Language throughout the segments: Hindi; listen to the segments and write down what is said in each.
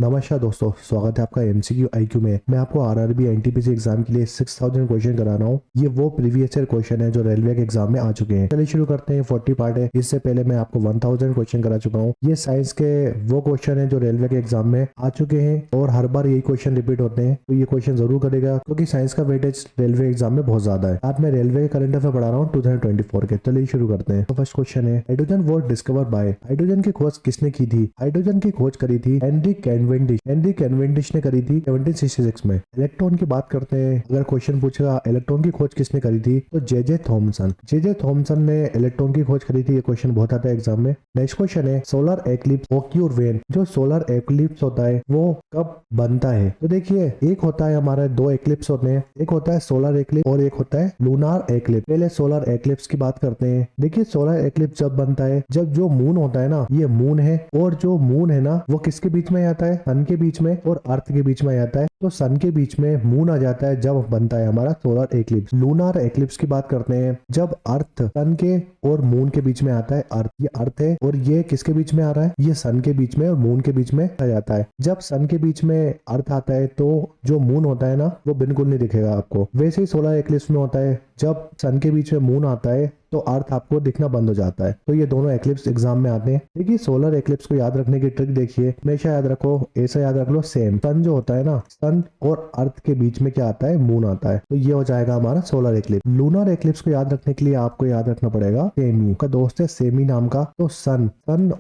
नमस्कार दोस्तों, स्वागत है आपका एमसीक्यू आईक्यू में। मैं आपको आरआरबी एनटीपीसी एग्जाम के लिए 6000 क्वेश्चन करा रहा हूँ। ये वो प्रीवियस ईयर क्वेश्चन है जो रेलवे के एग्जाम में आ चुके हैं। चलिए शुरू करते हैं। 40 पार्ट है। इससे पहले मैं आपको 1000 क्वेश्चन करा चुका हूँ। ये साइंस के वो क्वेश्चन है जो रेलवे के एग्जाम में आ चुके हैं और हर बार यही क्वेश्चन रिपीट होते हैं, तो ये क्वेश्चन जरूर करेगा क्योंकि साइंस का वेटेज रेलवे एग्जाम में बहुत ज्यादा है। आज मैं रेलवे के करंट अफेयर पढ़ा रहा हूँ 2024 के। चलिए शुरू करते हैं। तो फर्स्ट क्वेश्चन है, hydrogen was discover by. Hydrogen की खोज किसने की थी? हाइड्रोजन की खोज करी थी हेनरी कैवेंडिश। हेनरी कैवेंडिश ने करी थी 1766 में। इलेक्ट्रॉन की बात करते हैं। अगर क्वेश्चन पूछेगा इलेक्ट्रॉन की खोज किसने करी थी, तो जे थॉमसन। जे थॉमसन ने इलेक्ट्रॉन की खोज करी थी। ये क्वेश्चन बहुत आता है एग्जाम में। नेक्स्ट क्वेश्चन है, सोलर एक्लिप्स ऑक्यूर व्हेन। जो सोलर एक्लिप्स होता है वो कब बनता है? तो देखिए, एक होता है हमारा, दो एक्लिप्स होते हैं। एक होता है सोलर एक्लिप्स और एक होता है लूनार एक्लिप्स। पहले सोलर एक्लिप्स की बात करते हैं। देखिए, सोलर एक्लिप्स जब बनता है जब जो मून होता है ना, ये मून है, और जो मून है ना वो किसके बीच में आता है? सन के बीच में और अर्थ के बीच में आता है। तो सन के बीच में मून आ जाता है जब बनता है हमारा सोलर एक्लिप्स। लूनार एक्लिप्स की बात करते हैं जब अर्थ सन के और मून के बीच में आता है। अर्थ, ये अर्थ है और ये किसके बीच में आ रहा है? ये सन के बीच में और मून के बीच में आ जाता है। जब सन के बीच में अर्थ आता है तो जो मून होता है ना वो बिल्कुल नहीं दिखेगा आपको। वैसे ही सोलर एक्लिप्स में होता है, जब सन के बीच में मून आता है तो अर्थ आपको दिखना बंद हो जाता है। तो ये दोनों एक्लिप्स एग्जाम में आते हैं। देखिए, सोलर एक्लिप्स को याद रखने की ट्रिक देखिए, हमेशा याद रखो, ऐसा याद रख लो, सेम सन जो होता है ना, सन और अर्थ के बीच में क्या आता है? मून आता है। तो ये हो जाएगा हमारा सोलर एक्लिप्स। लूनर एक्लिप्स को याद रखने के लिए आपको याद रखना पड़ेगा सेमी का दोस्त है, सेमी नाम का। तो सन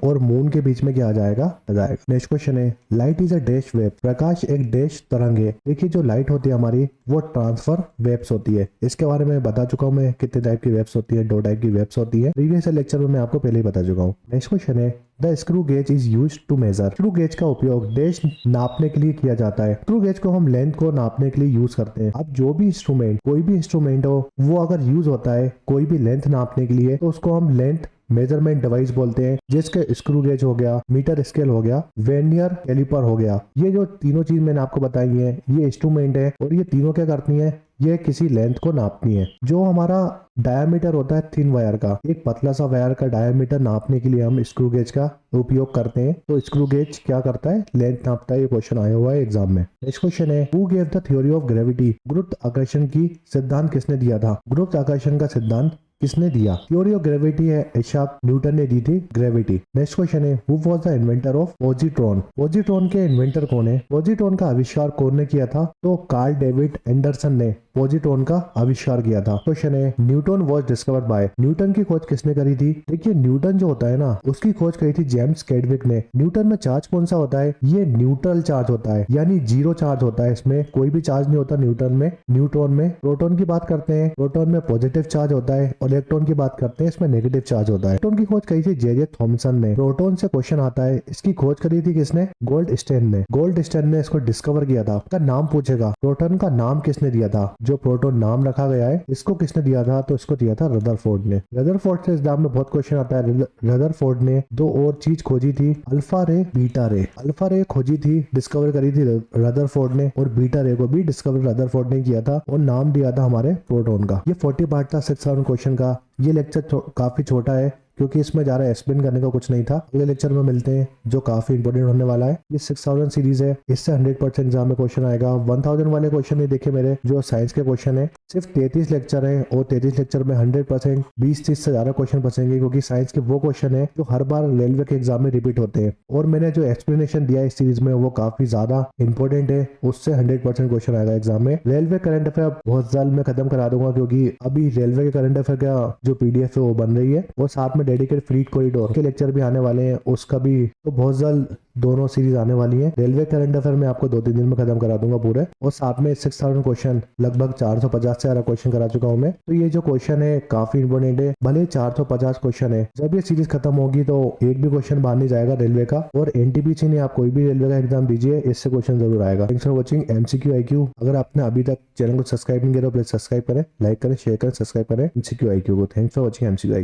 और मून के बीच में क्या आ जाएगा? नेक्स्ट क्वेश्चन है, light is a dash wave. प्रकाश एक डैश तरंग है। देखिए, जो लाइट होती है हमारी वो ट्रांसफर वेव्स होती है। इसके बारे में बता चुका हूँ मैं, कितने टाइप की वेव्स होती है। 2 टाइप की वेव्स होती है। प्रीवियस लेक्चर में मैं आपको पहले ही बता चुका हूँ। नेक्स्ट क्वेश्चन है, the screw gauge is use to measure. Screw gauge का उपयोग डैश नापने के लिए किया जाता है। स्क्रू गेज को हम लेंथ को नापने के लिए यूज करते हैं। अब जो भी इंस्ट्रूमेंट, कोई भी इंस्ट्रूमेंट हो, वो अगर यूज होता है कोई भी लेंथ नापने के लिए, तो उसको हम लेंथ मेजरमेंट डिवाइस बोलते हैं। जिसके स्क्रू गेज हो गया, मीटर स्केल हो गया, वर्नियर कैलिपर हो गया। ये जो तीनों चीज मैंने आपको बताई है, ये इंस्ट्रूमेंट है और ये तीनों क्या करती है? ये किसी लेंथ को नापती है। जो हमारा डायमीटर होता है थिन वायर का, एक पतला सा वायर का डायमीटर नापने के लिए हम स्क्रू गेज का उपयोग करते हैं। तो स्क्रू गेज क्या करता है? लेंथ नापता है। ये क्वेश्चन आया हुआ है एग्जाम में। नेक्स्ट क्वेश्चन है, who gave the theory of gravity. गुरुत्वाकर्षण की सिद्धांत किसने दिया था? गुरुत्वाकर्षण का सिद्धांत किसने दिया? थ्योरी ऑफ ग्रेविटी है आइजैक न्यूटन ने दी थी, ग्रेविटी। नेक्स्ट क्वेश्चन है, who was the inventor of positron. Positron के इन्वेंटर कौन है? पॉजिट्रॉन का आविष्कार कौन ने किया था? तो कार्ल डेविड एंडरसन ने पॉजिट्रॉन का आविष्कार किया था। क्वेश्चन है, Newton was discovered by. Newton की खोज किसने करी थी? देखिए, न्यूटन जो होता है ना, उसकी खोज करी थी जेम्स कैडविक ने। न्यूटन में चार्ज कौन सा होता है? ये न्यूट्रल चार्ज होता है, यानी जीरो चार्ज होता है। इसमें कोई भी चार्ज नहीं होता न्यूटन में। न्यूट्रॉन में, प्रोटॉन की बात करते हैं, प्रोटॉन में पॉजिटिव चार्ज होता है, और इलेक्ट्रॉन की बात करते हैं, इसमें नेगेटिव चार्ज होता है। इलेक्ट्रॉन की खोज करी थी जे थॉमसन ने। प्रोटॉन से क्वेश्चन आता है, इसकी खोज करी थी किसने? गोल्डस्टेन ने। गोल्डस्टेन ने इसको डिस्कवर किया था। का नाम पूछेगा, प्रोटॉन का नाम किसने दिया था? जो प्रोटॉन नाम रखा गया है, इसको किसने दिया था? तो इसको दिया था रदरफोर्ड ने। रदरफोर्ड से एग्जाम में बहुत क्वेश्चन आता है। रदरफोर्ड ने 2 और चीज खोजी थी, अल्फा रे, बीटा रे। अल्फा रे खोजी थी, डिस्कवर करी थी रदरफोर्ड ने, और बीटा रे को भी डिस्कवर रदरफोर्ड ने किया था और नाम दिया था हमारे प्रोटॉन का। ये 40 पार्ट था 6000 क्वेश्चन का। ये लेक्चर काफी छोटा है क्योंकि इसमें ज्यादा एक्सप्लेन करने का कुछ नहीं था। अगले लेक्चर में मिलते हैं जो काफी इंपोर्टेंट होने वाला है। ये 6000 सीरीज है, इससे 100% एग्जाम में क्वेश्चन आएगा। 1000 वाले क्वेश्चन नहीं देखे मेरे, जो साइंस के क्वेश्चन है। सिर्फ 33 लेक्चर है और 33 लेक्चर में 100% 20-30 से ज्यादा क्वेश्चन बचेंगे, क्योंकि साइंस के वो क्वेश्चन है जो हर बार रेलवे के एग्जाम में रिपीट होते हैं। और मैंने जो एक्सप्लेनेशन दिया इस सीरीज में वो काफी ज्यादा इंपॉर्टेंट है, उससे 100% क्वेश्चन आएगा एग्जाम में। रेलवे करंट अफेयर बहुत जल्द मैं खत्म करा दूंगा, क्योंकि अभी रेलवे के करंट अफेयर का जो PDF है वो बन रही है, और साथ में डेडिकेटेड फ्लीट कॉरिडोर के लेक्चर भी आने वाले हैं, उसका भी तो बहुत जल्द दोनों सीरीज आने वाली है। रेलवे करंट अफेयर में आपको 2-3 दिन में खत्म करा दूंगा पूरे, और साथ में 6000 क्वेश्चन, लगभग 450 से ज्यादा क्वेश्चन करा चुका हूं मैं। तो ये जो क्वेश्चन है काफी इंपोर्टेंट है। भले 450 क्वेश्चन है, जब ये सीरीज खत्म होगी तो एक भी क्वेश्चन बाहर नहीं जाएगा रेलवे का। और एनटीपीसी ने, आप कोई भी रेलवे का एग्जाम दीजिए, इससे क्वेश्चन जरूर आएगा। Thanks for watching MCQ IQ. अगर आपने अभी तक चैनल को सब्सक्राइब नहीं किया तो प्लीज सब्सक्राइब करें, लाइक करें, शेयर करें, सब्सक्राइब करें एमसीक्यू आईक्यू को। Thanks for watching MCQ IQ.